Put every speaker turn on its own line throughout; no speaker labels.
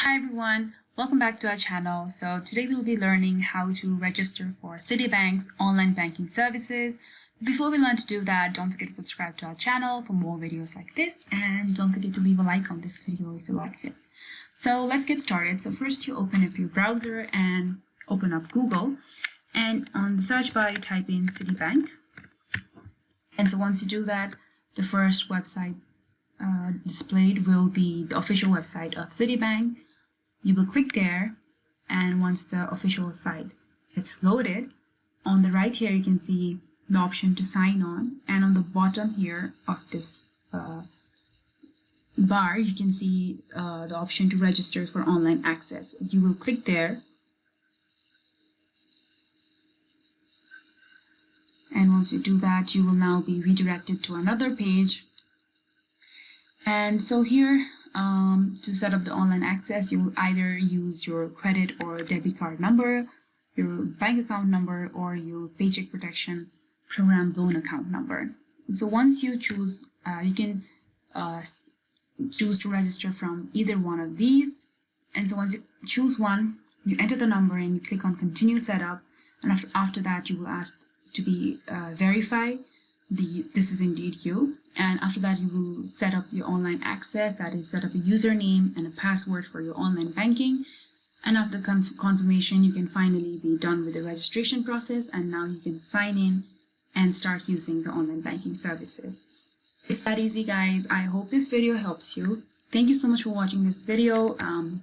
Hi everyone, welcome back to our channel. So today we'll be learning how to register for Citi Bank's online banking services. Before we learn to do that, don't forget to subscribe to our channel for more videos like this, and don't forget to leave a like on this video if you liked it. So let's get started. So first you open up your browser and open up Google, and on the search bar you type in Citi Bank. And so once you do that, the first website displayed will be the official website of Citi Bank. You will click there, and once the official site gets loaded, on the right here you can see the option to sign on, and on the bottom here of this bar you can see the option to register for online access. You will click there, and once you do that you will now be redirected to another page. And so here to set up the online access, you will either use your credit or debit card number, your bank account number, or your Paycheck Protection Program loan account number. And so once you choose, you can choose to register from either one of these. And so once you choose one, you enter the number and you click on Continue Setup. And after that, you will ask to be verified. This is indeed you. And after that, you will set up your online access, that is, set up a username and a password for your online banking. And after confirmation, you can finally be done with the registration process, and now you can sign in and start using the online banking services. It's that easy, guys. I hope this video helps you. Thank you so much for watching this video.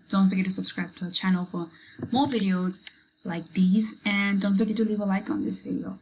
Don't forget to subscribe to our channel for more videos like these, and don't forget to leave a like on this video.